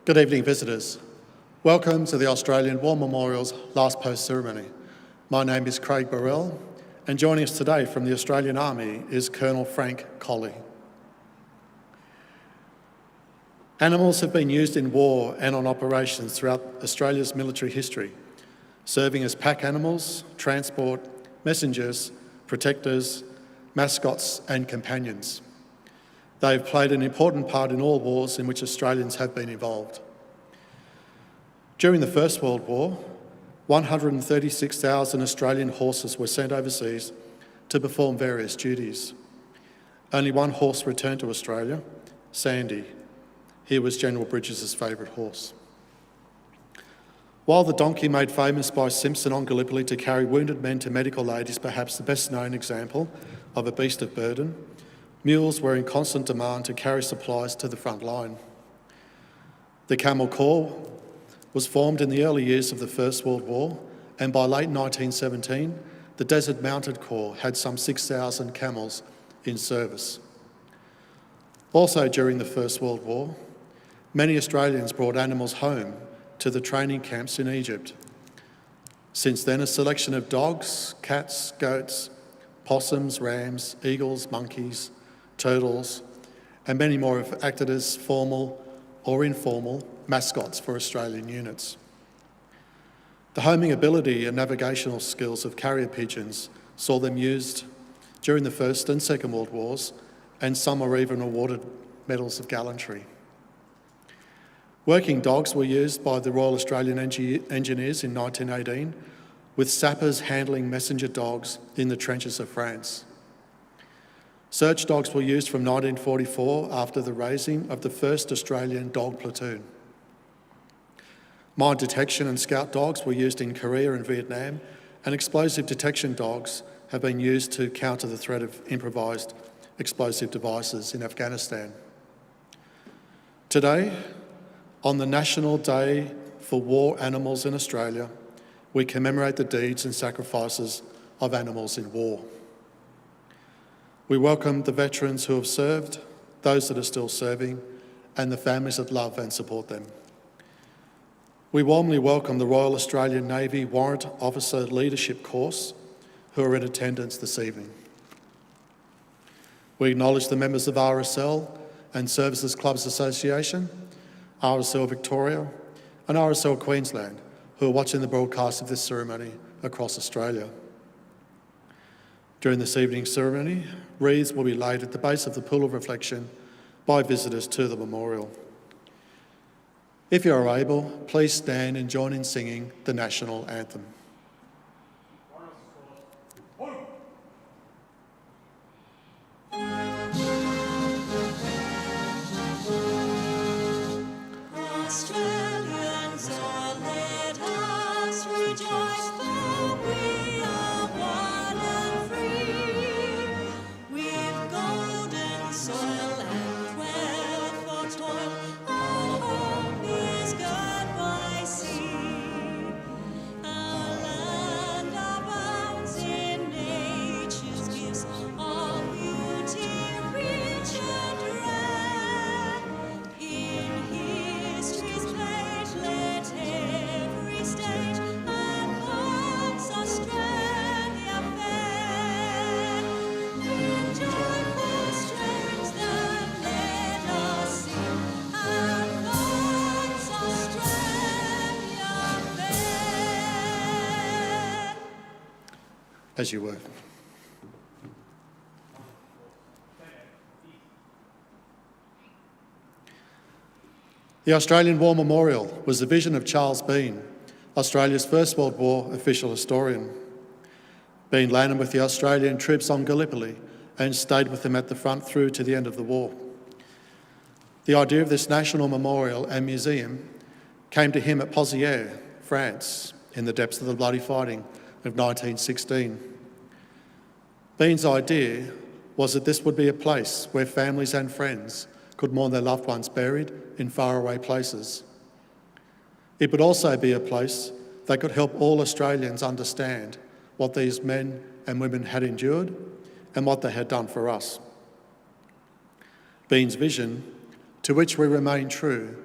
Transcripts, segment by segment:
Good evening, visitors. Welcome to the Australian War Memorial's last post ceremony. My name is Craig Burrell, and joining us today from the Australian Army is Colonel Frank Colley. Animals have been used in war and on operations throughout Australia's military history, serving as pack animals, transport, messengers, protectors, mascots and companions. They have played an important part in all wars in which Australians have been involved. During the First World War, 136,000 Australian horses were sent overseas to perform various duties. Only one horse returned to Australia, Sandy. He was General Bridges' favourite horse. While the donkey made famous by Simpson on Gallipoli to carry wounded men to medical aid is perhaps the best known example of a beast of burden, mules were in constant demand to carry supplies to the front line. The Camel Corps was formed in the early years of the First World War, and by late 1917, the Desert Mounted Corps had some 6,000 camels in service. Also during the First World War, many Australians brought animals home to the training camps in Egypt. Since then, a selection of dogs, cats, goats, possums, rams, eagles, monkeys, turtles, and many more have acted as formal or informal mascots for Australian units. The homing ability and navigational skills of carrier pigeons saw them used during the First and Second World Wars, and some are even awarded medals of gallantry. Working dogs were used by the Royal Australian Engineers in 1918, with sappers handling messenger dogs in the trenches of France. Search dogs were used from 1944 after the raising of the first Australian dog platoon. Mine detection and scout dogs were used in Korea and Vietnam, and explosive detection dogs have been used to counter the threat of improvised explosive devices in Afghanistan. Today, on the National Day for War Animals in Australia, we commemorate the deeds and sacrifices of animals in war. We welcome the veterans who have served, those that are still serving, and the families that love and support them. We warmly welcome the Royal Australian Navy Warrant Officer Leadership Course who are in attendance this evening. We acknowledge the members of RSL and Services Clubs Association, RSL Victoria and RSL Queensland who are watching the broadcast of this ceremony across Australia. During this evening's ceremony, wreaths will be laid at the base of the pool of reflection by visitors to the memorial. If you are able, please stand and join in singing the national anthem. As you were. The Australian War Memorial was the vision of Charles Bean, Australia's First World War official historian. Bean landed with the Australian troops on Gallipoli and stayed with them at the front through to the end of the war. The idea of this national memorial and museum came to him at Pozières, France, in the depths of the bloody fighting of 1916. Bean's idea was that this would be a place where families and friends could mourn their loved ones buried in faraway places. It would also be a place that could help all Australians understand what these men and women had endured and what they had done for us. Bean's vision, to which we remain true,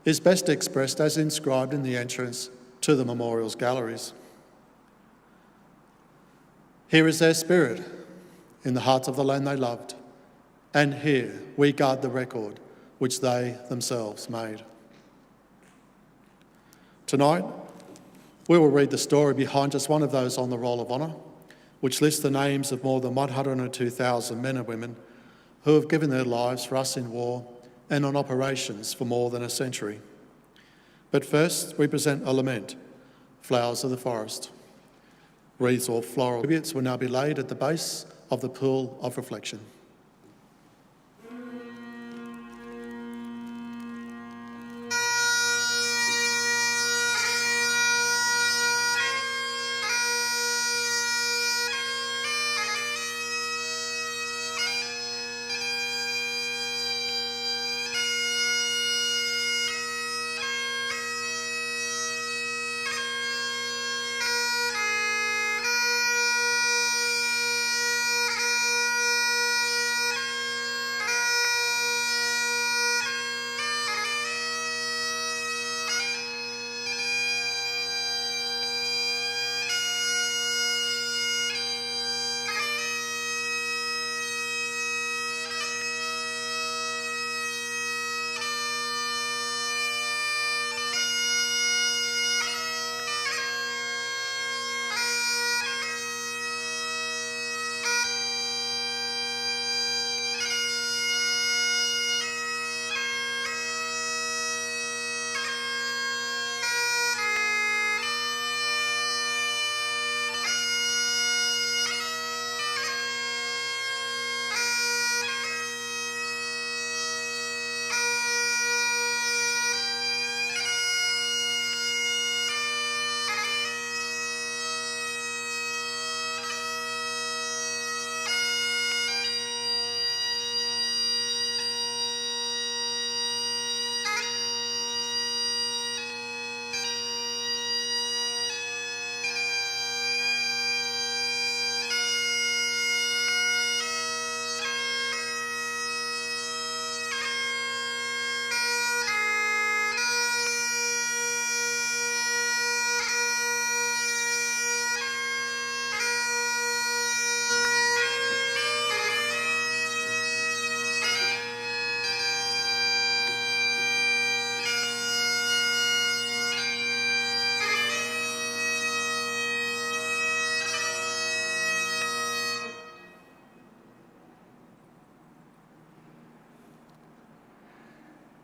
is best expressed as inscribed in the entrance to the memorial's galleries. Here is their spirit, in the hearts of the land they loved, and here we guard the record which they themselves made. Tonight, we will read the story behind just one of those on the Roll of Honour, which lists the names of more than 102,000 men and women who have given their lives for us in war and on operations for more than a century. But first, we present a lament, Flowers of the Forest. Wreaths or floral tributes will now be laid at the base of the pool of reflection.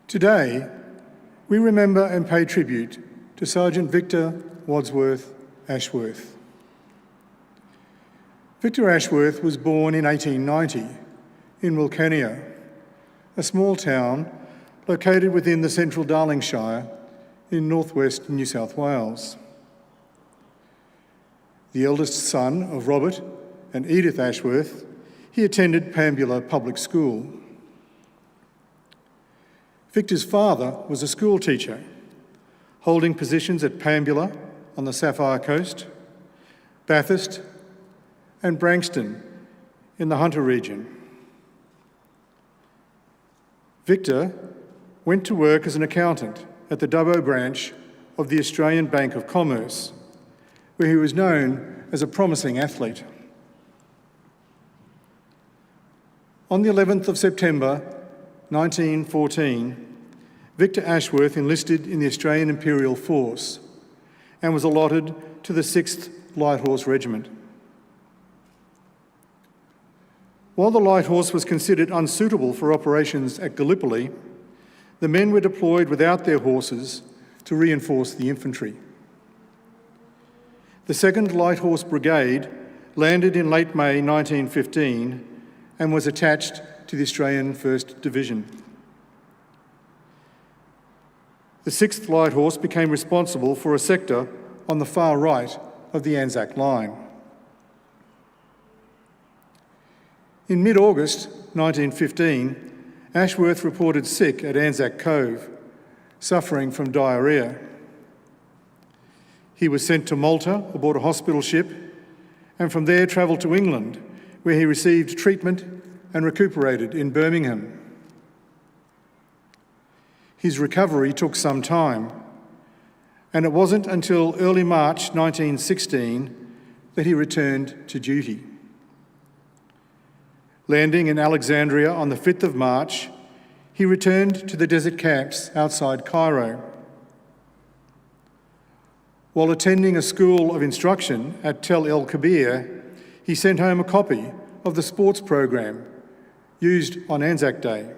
Today, we remember and pay tribute to Sergeant Victor Wadsworth Ashworth. Victor Ashworth was born in 1890 in Wilcannia, a small town located within the central Darlingshire in northwest New South Wales. The eldest son of Robert and Edith Ashworth, he attended Pambula Public School. Victor's father was a school teacher, holding positions at Pambula on the Sapphire Coast, Bathurst and Branxton in the Hunter region. Victor went to work as an accountant at the Dubbo branch of the Australian Bank of Commerce, where he was known as a promising athlete. On the 11th of September 1914, Victor Ashworth enlisted in the Australian Imperial Force and was allotted to the 6th Light Horse Regiment. While the Light Horse was considered unsuitable for operations at Gallipoli, the men were deployed without their horses to reinforce the infantry. The 2nd Light Horse Brigade landed in late May 1915 and was attached to the Australian 1st Division. The 6th Light Horse became responsible for a sector on the far right of the Anzac Line. In mid-August 1915, Ashworth reported sick at Anzac Cove, suffering from diarrhoea. He was sent to Malta aboard a hospital ship and from there travelled to England, where he received treatment and recuperated in Birmingham. His recovery took some time, and it wasn't until early March 1916 that he returned to duty. Landing in Alexandria on the 5th of March, he returned to the desert camps outside Cairo. While attending a school of instruction at Tel El Kebir, he sent home a copy of the sports program used on Anzac Day.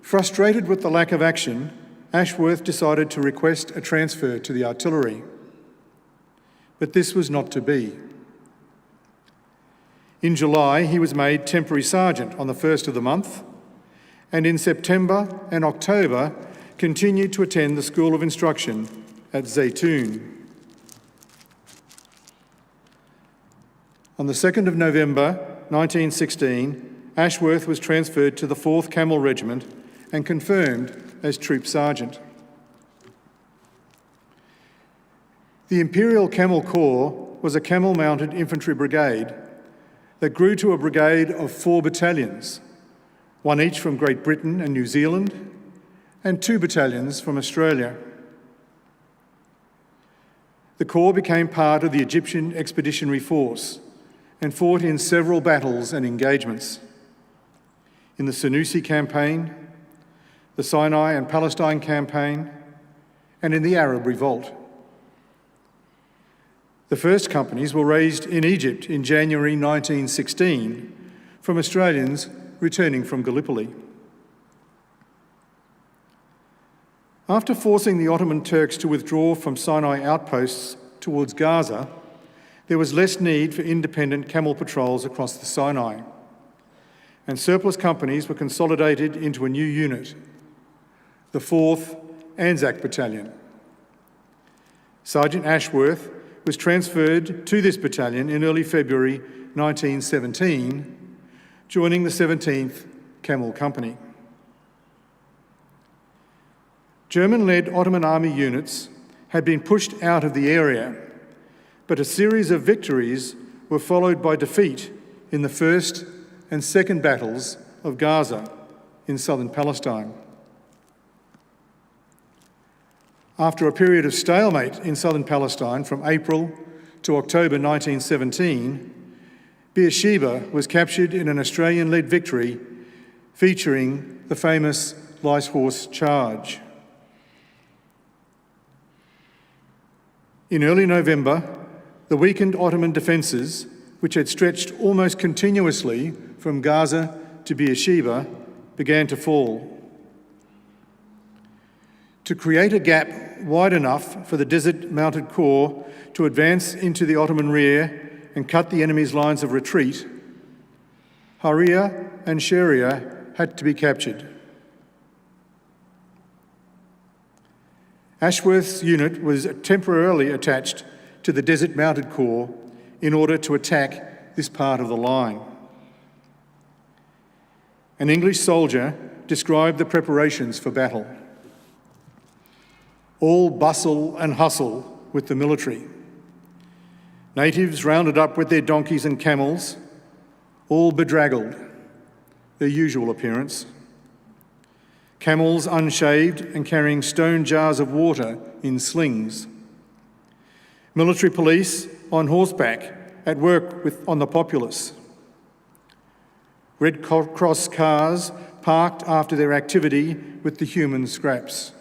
Frustrated with the lack of action, Ashworth decided to request a transfer to the artillery. But this was not to be. In July, he was made temporary sergeant on the 1st of the month, and in September and October continued to attend the School of Instruction at Zaytoun. On the 2nd of November 1916, Ashworth was transferred to the 4th Camel Regiment and confirmed as Troop Sergeant. The Imperial Camel Corps was a camel-mounted infantry brigade that grew to a brigade of 4 battalions, one each from Great Britain and New Zealand, and 2 battalions from Australia. The Corps became part of the Egyptian Expeditionary Force and fought in several battles and engagements. In the Senussi Campaign, the Sinai and Palestine Campaign, and in the Arab Revolt. The first companies were raised in Egypt in January 1916 from Australians returning from Gallipoli. After forcing the Ottoman Turks to withdraw from Sinai outposts towards Gaza, there was less need for independent camel patrols across the Sinai, and surplus companies were consolidated into a new unit, the 4th Anzac Battalion. Sergeant Ashworth was transferred to this battalion in early February 1917, joining the 17th Camel Company. German-led Ottoman Army units had been pushed out of the area, but a series of victories were followed by defeat in the first and second battles of Gaza in southern Palestine. After a period of stalemate in southern Palestine from April to October 1917, Beersheba was captured in an Australian-led victory featuring the famous Lice Horse Charge. In early November, the weakened Ottoman defences, which had stretched almost continuously from Gaza to Beersheba, began to fall. To create a gap wide enough for the desert-mounted corps to advance into the Ottoman rear and cut the enemy's lines of retreat, Haria and Sheria had to be captured. Ashworth's unit was temporarily attached to the desert-mounted corps in order to attack this part of the line. An English soldier described the preparations for battle. All bustle and hustle with the military. Natives rounded up with their donkeys and camels, all bedraggled, their usual appearance. Camels unshaved and carrying stone jars of water in slings. Military police on horseback at work on the populace. Red Cross cars parked after their activity with the human scraps.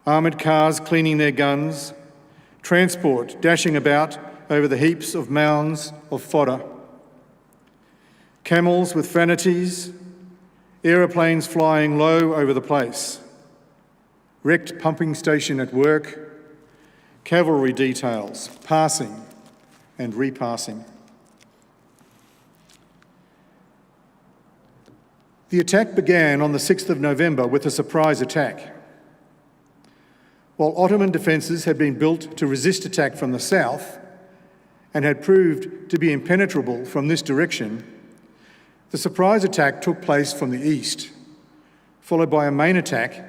Armoured cars cleaning their guns. Transport dashing about over the heaps of mounds of fodder. Camels with vanities. Aeroplanes flying low over the place. Wrecked pumping station at work. Cavalry details passing and repassing. The attack began on the 6th of November with a surprise attack. While Ottoman defences had been built to resist attack from the south and had proved to be impenetrable from this direction, the surprise attack took place from the east, followed by a main attack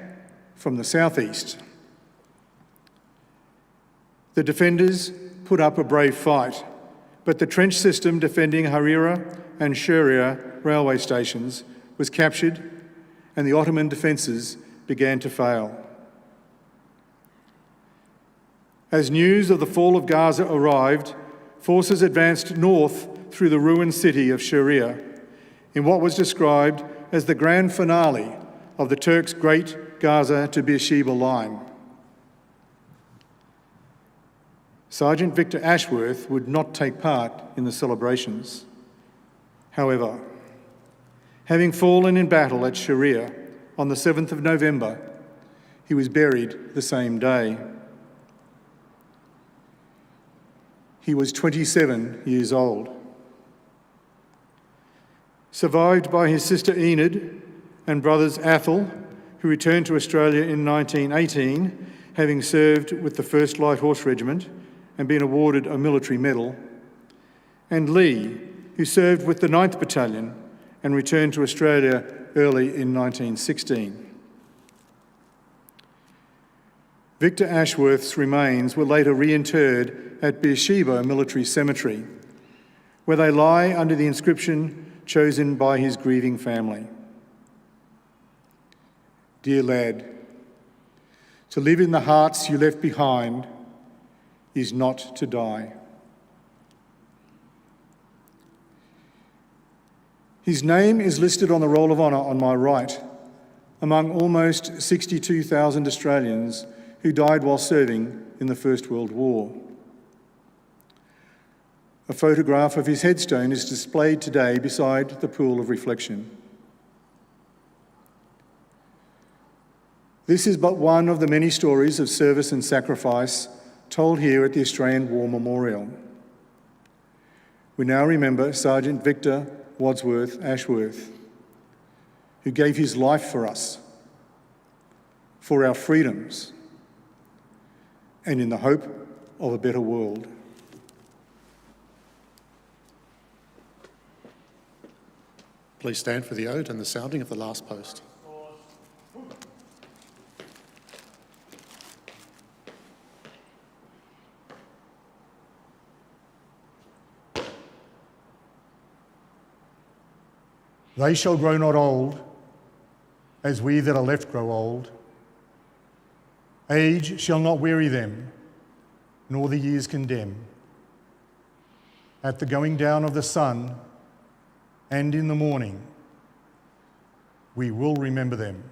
from the southeast. The defenders put up a brave fight, but the trench system defending Harira and Sheria railway stations was captured and the Ottoman defences began to fail. As news of the fall of Gaza arrived, forces advanced north through the ruined city of Sharia in what was described as the grand finale of the Turks' Great Gaza to Beersheba line. Sergeant Victor Ashworth would not take part in the celebrations. However, having fallen in battle at Sharia on the 7th of November, he was buried the same day. He was 27 years old. Survived by his sister Enid and brothers Athol, who returned to Australia in 1918, having served with the 1st Light Horse Regiment and been awarded a military medal, and Lee, who served with the 9th Battalion and returned to Australia early in 1916. Victor Ashworth's remains were later reinterred at Beersheba Military Cemetery, where they lie under the inscription chosen by his grieving family. Dear lad, to live in the hearts you left behind is not to die. His name is listed on the Roll of Honour on my right, among almost 62,000 Australians who died while serving in the First World War. A photograph of his headstone is displayed today beside the pool of reflection. This is but one of the many stories of service and sacrifice told here at the Australian War Memorial. We now remember Sergeant Victor Wadsworth Ashworth, who gave his life for us, for our freedoms, and in the hope of a better world. Please stand for the ode and the sounding of the last post. They shall grow not old, as we that are left grow old. Age shall not weary them, nor the years condemn. At the going down of the sun, and in the morning, we will remember them.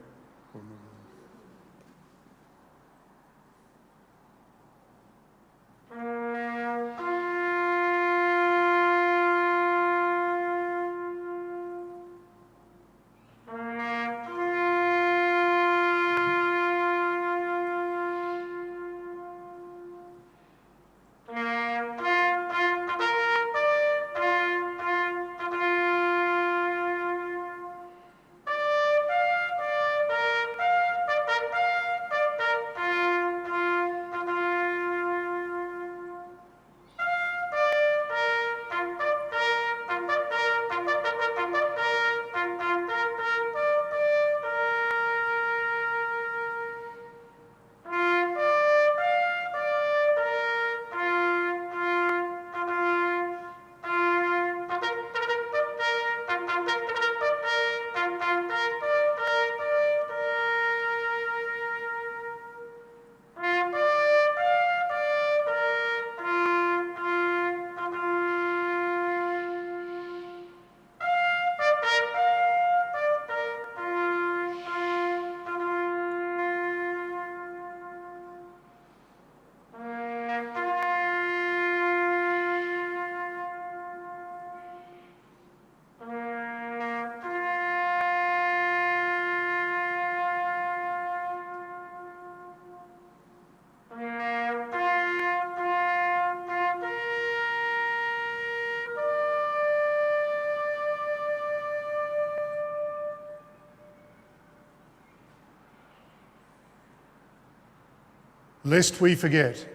Lest we forget.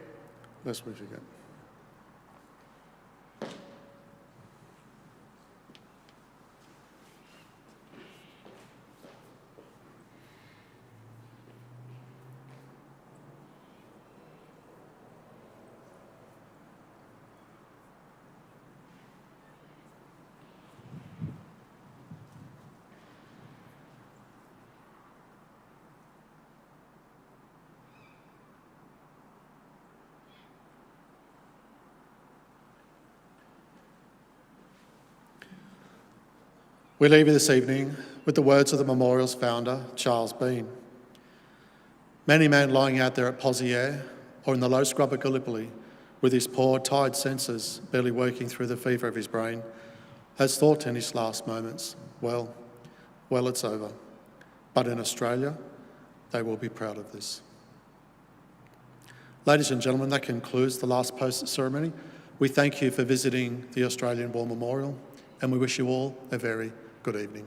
Lest we forget. We leave you this evening with the words of the memorial's founder, Charles Bean. Many man lying out there at Poziere or in the low scrub at Gallipoli with his poor, tired senses barely working through the fever of his brain, has thought in his last moments, well, it's over. But in Australia, they will be proud of this. Ladies and gentlemen, that concludes the last post ceremony. We thank you for visiting the Australian War Memorial, and we wish you all a very good evening.